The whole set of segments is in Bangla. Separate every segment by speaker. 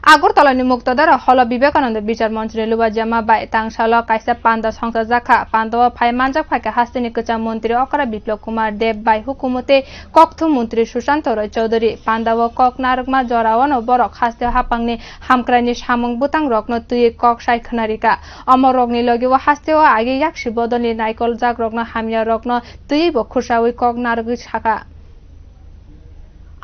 Speaker 1: আগরতলাनि मुक्तदार हल विवेकानंद विचार मंच रेलुवा जमा बाय तांगशाल काइसा पांदा संसा जाखा पांदवा फाइ मानजाक फाइका हास्तिनि कचा मंत्री अकरा विप्लव कुमार देव बाय हुकुमते कक्थु मंत्री सुशांत रय चौधरी पांदावा कक नारकमा जरावन बरक हास्ते हापांगनि हामक्रानि सामंग बुतां रकनो तुय कक साइखनारिका अमर रगनि लगिवा हास्तेवा आगे याक्षि बदलनि नाइकल जाग रकनो हामिया रकनो तुय बखुरसावै कक नारगि साका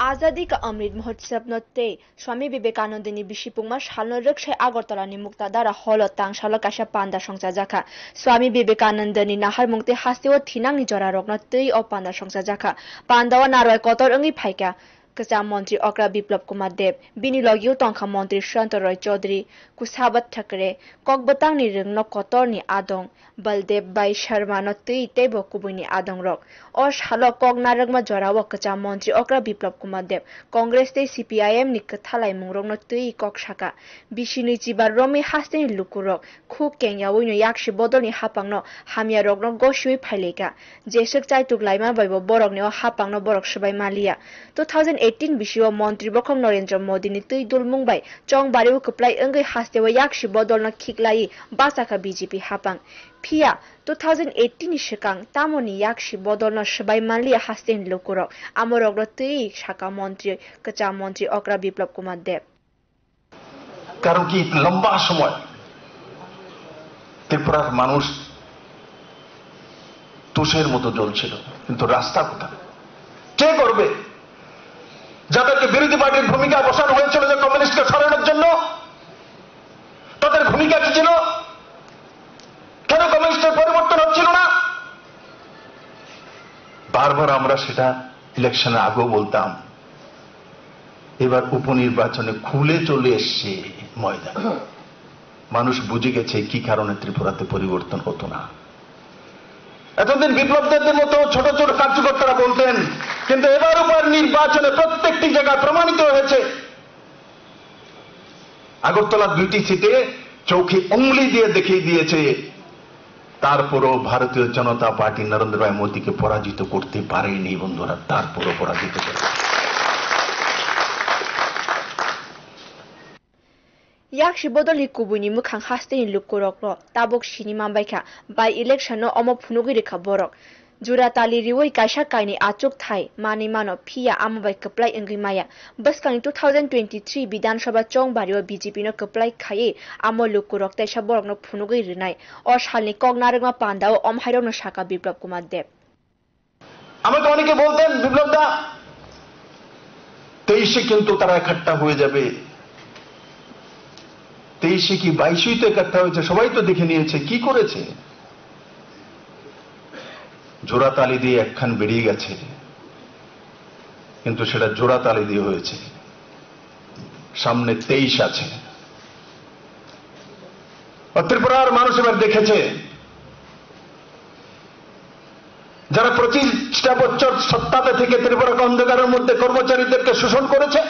Speaker 2: आजादी का अमृत महोत्सव नते स्वामी विवेकानंदनि बिसिपुंमा सालनो रक्षाय आगरतलानि मुक्तादारा हल तांगशाल काशा पांदा संसा जाखा स्वामी विवेकानंदनि नाहार मुंगते हास्तेव थिनांगनि जरा रगनो तै अ पांदा संसा जाखा पांदावा नारय कतर अंगि फाइका कचा मंत्री अकरा विप्लव कुमार देव बिनि लगियो तंखा मंत्री सुशांत रय चौधरी कुसाबत ठकरे ककबतांगनि रिंगनो कतरनि आदं बलदेव बाई शर्मा न तै तेबो कुबुनि आदं रक अ साल कक नारगमा जराव कचा मंत्री अकरा विप्लव कुमार देव कांग्रेस ते सीपीआईएम नि कथालाय मुंगरक न तै कक साका बिसिनि चिबार रमे हास्तेनि लुकुरक खु केंयावैनो याक्षि बदलनि हापांनो हामिया रगनो गसिवै फाइलेका जेसक चाइतुक लाइमा बायबो बरकनेव हापांनो बरक सबाय मालिया 2018 बिसिव मंत्री बखम नरेंद्र मोदी नि तै दुलमुंबाय चंगबारिव कप्लाई अंगै हास्तेव याक्षि बदलनो खिकलाई बासाका बीजेपी हापां फिया 2018 नि सिगां तामोनि याक्षि बदलनो सबाय मालिया हास्तेनि लुकुरक आमरगनो तै साका मंत्री कचा मंत्री अकरा विप्लव कुमार देव
Speaker 3: কারণ কি লম্বা সময় ত্রিপুরার মানুষ তুষের মতো জ্বলছিল কিন্তু রাস্তা কোথায় কে করবে যাদেরকে বিরোধী পার্টির ভূমিকা বসানো হয়েছিল যে কমিউনিস্টকে সরানোর জন্য তাদের ভূমিকা কি ছিল কেন কমিউনিস্টের পরিবর্তন হচ্ছিল না বারবার আমরা সেটা ইলেকশনের আগেও বলতাম এবার উপনির্বাচনে খুলে চলে এসছে ময়দান মানুষ বুঝে গেছে কি কারণে ত্রিপুরাতে পরিবর্তন হতো না এতদিন বিপ্লবদের মতো ছোট ছোট কার্যকর্তারা বলতেন কিন্তু এবার উপর নির্বাচনে প্রত্যেকটি জায়গায় প্রমাণিত হয়েছে আগরতলার দুইটি সিটে চৌকি উংলি দিয়ে দেখিয়ে দিয়েছে তারপরও ভারতীয় জনতা পার্টি নরেন্দ্র ভাই মোদীকে পরাজিত করতে পারেনি বন্ধুরা তারপরও পরাজিত করে
Speaker 2: याक्षि बदलि कुबुनि मुखां हास्तेनि लुकुरकनो ताबक cinema बायखा by election Amo फुनुगि Rekha Barak जुराताली रिवै काइसा काइनि Achyok Thai मानि मानो फिया आमबाय कप्लाई अंगि माया बसकानि 2023 विधानसभा चंगबारिव बीजेपी नो कप्लाई खाये आमो लुकुरक तैसा बरकनो फुनुगि रिनाय अ सालनि कगनारगमा पांदाव अमहायरनो साका विप्लव कुमार देव
Speaker 3: আমাকে অনেকে বলতেন বিপ্লব দা 23 কিন্তু তারা ইকट्ठा হয়ে যাবে 23 কি 22 তো ইকट्ठा হয়েছে সবাই তো দেখে নিয়েছে কি করেছে জোড়াতালি দিয়ে একখান বেরিয়ে গেছে কিন্তু সেটা জোড়াতালি দিয়ে হয়েছে সামনে 23 আছে ত্রিপুরার মানুষ এবার দেখেছে যারা 25টা বছর সত্তাতে থেকে ত্রিপুরাকে অন্ধকারের মধ্যে কর্মচারীদেরকে শোষণ করেছে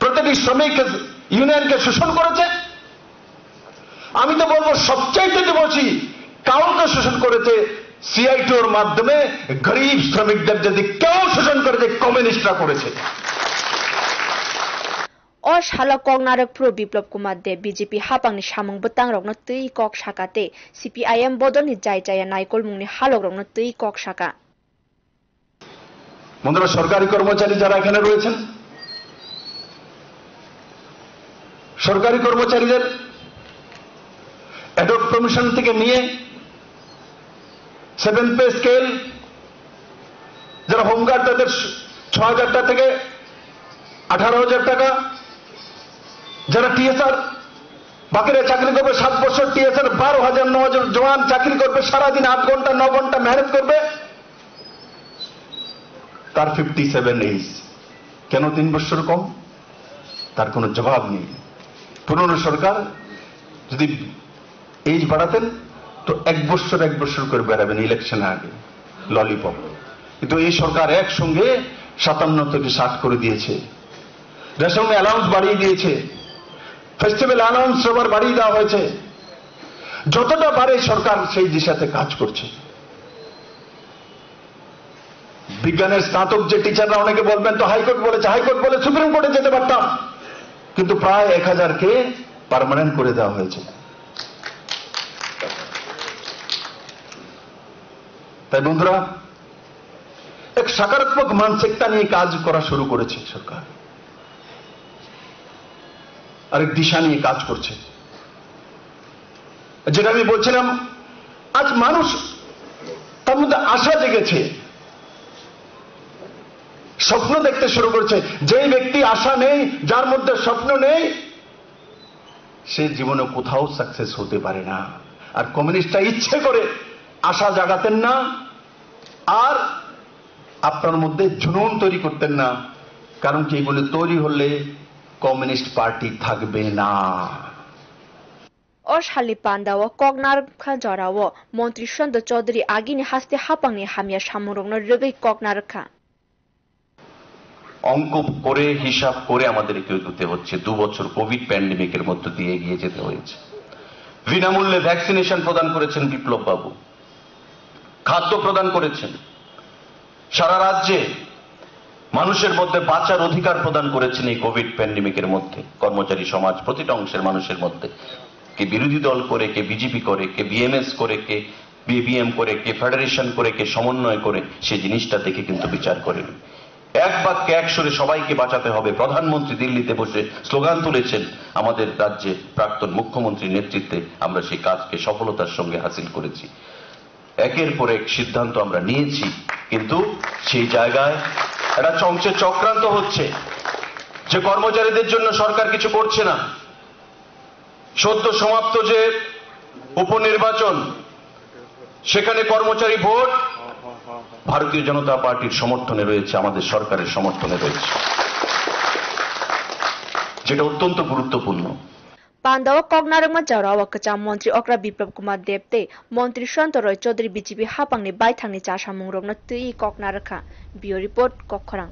Speaker 3: প্রতিটি শ্রমিক ইউনিয়নকে শোষণ করেছে আমি তো বলবো সবচাইতে বেশি কাউকে শোষণ করেছে সিআইটির মাধ্যমে গরিব শ্রমিকদের যদি কেউ শোষণ করেছে কমিউনিস্টরা করেছে
Speaker 2: अ साला कगनारक प्रो विप्लव कुमार देव बीजेपी हापांनि सामंग बतां रगनो तै कक साकाते सीपीआईएम बदलनि जाय जाय नाइकल मुंगनि हालक रगनो तै कक साका
Speaker 3: বন্ধুরা সরকারি কর্মচারী যারা এখানে রয়েছেন সরকারি কর্মচারীদের অ্যাডক কমিশন থেকে নিয়ে 7 পে স্কেল যারা হোমগার্ড তাদের 6000 টাকা থেকে 18000 টাকা যারা টিএসআর বাকিরা চাকরি করবে 7 বছর টিএসআর 12000 9000 জওয়ান চাকরি করবে সারা দিন 8 ঘন্টা 9 ঘন্টা মেহনত করবে তার 57 এজ কেন 3 বছর কম তার কোনো জবাব নেই পুরনো সরকার যদি এজ বাড়াতেন তো 1 বছর করে বেড়াবেন ইলেকশন আগে ললিপপ কিন্তু এই সরকার একসঙ্গে 57 থেকে 60 করে দিয়েছে রেশন অ্যালাউন্স বাড়িয়ে দিয়েছে ফেস্টিভ্যাল অ্যালাউন্স সবার বাড়িয়ে দেওয়া হয়েছে যতটা পারে সরকার সেই দিশাতে কাজ করছে বিজ্ঞানের স্নাতক যে টিচাররা অনেকে বলবেন তো হাইকোর্ট বলেছে হাইকোর্ট বলে সুপ্রিম কোর্টে যেতে পারতাম কিন্তু প্রায় 1000-কে পার্মানেন্ট করে দেওয়া হয়েছে। তাই বন্ধুরা, এক সকারাত্মক মানসিকতা নিয়ে কাজ করা শুরু করেছে সরকার, আরেক দিশা নিয়ে কাজ করছে। যেটা আমি বলছিলাম, আজ মানুষ তার মধ্যে আশা জেগেছে, স্বপ্ন দেখতে শুরু করছে। যেই ব্যক্তি আশা নেই, যার মধ্যে স্বপ্ন নেই, সে জীবনে কোথাও সাকসেস হতে পারে না। আর কমিউনিস্টরা ইচ্ছে করে আশা জাগাতেন না, আর আপনার মধ্যে জুনুন তৈরি করতেন না। কারণ কি, এগুলো তৈরি হলে কমিউনিস্ট পার্টি থাকবে না।
Speaker 2: অশালি পান্দাও কগনার খা জরাও মন্ত্রী সন্ত চৌধুরী আগিনি হাসতে হাপাংনি হামিয়া সামুরংন রগৈ কগনার খা
Speaker 4: অঙ্ক করে হিসাব করে আমাদেরকে এগোতে হচ্ছে। 2 বছর কোভিড প্যান্ডেমিকের মধ্য দিয়ে এগিয়ে যেতে হয়েছে। বিনামূল্যে ভ্যাকসিনেশন প্রদান করেছেন বিপ্লব বাবু, খাদ্য প্রদান করেছেন, সারা রাজ্যে মানুষের মধ্যে বাঁচার অধিকার প্রদান করেছেন এই কোভিড প্যান্ডেমিকের মধ্যে। কর্মচারী সমাজ প্রতিটা অংশের মানুষের মধ্যে, কে বিরোধী দল করে, কে বিজেপি করে, কে বিএমএস করে, কে বিবিএম করে, কে ফেডারেশন করে, কে সমন্বয় করে, সেই জিনিসটা দেখে কিন্তু বিচার করেন। এক বাক্যে এক সুরে সবাইকে বাঁচাতে হবে। প্রধানমন্ত্রী দিল্লিতে বসে স্লোগান তুলেছেন, আমাদের রাজ্যে প্রাক্তন মুখ্যমন্ত্রীর নেতৃত্বে আমরা সেই কাজকে সফলতার সঙ্গে হাসিল করেছি। একের পর এক সিদ্ধান্ত আমরা নিয়েছি, কিন্তু সেই জায়গায় একটা চক্রান্ত হচ্ছে যে কর্মচারীদের জন্য সরকার কিছু করছে না। সদ্য সমাপ্ত যে উপনির্বাচন, সেখানে কর্মচারী ভোট ভারতীয় জনতা পার্টির সমর্থনে রয়েছে, আমাদের সরকারের সমর্থনে রয়েছে, যেটা অত্যন্ত গুরুত্বপূর্ণ।
Speaker 2: পান্দাও কগনারংমা জরাও কচা মন্ত্রী অকরা বিপ্লব কুমার দেবতে মন্ত্রী সন্ত রয় চৌধুরী বিজেপি হাপাংনি বাইথাংনি চাসামুংরংন তুই কগনারখা। Bio report কক্ষরাং।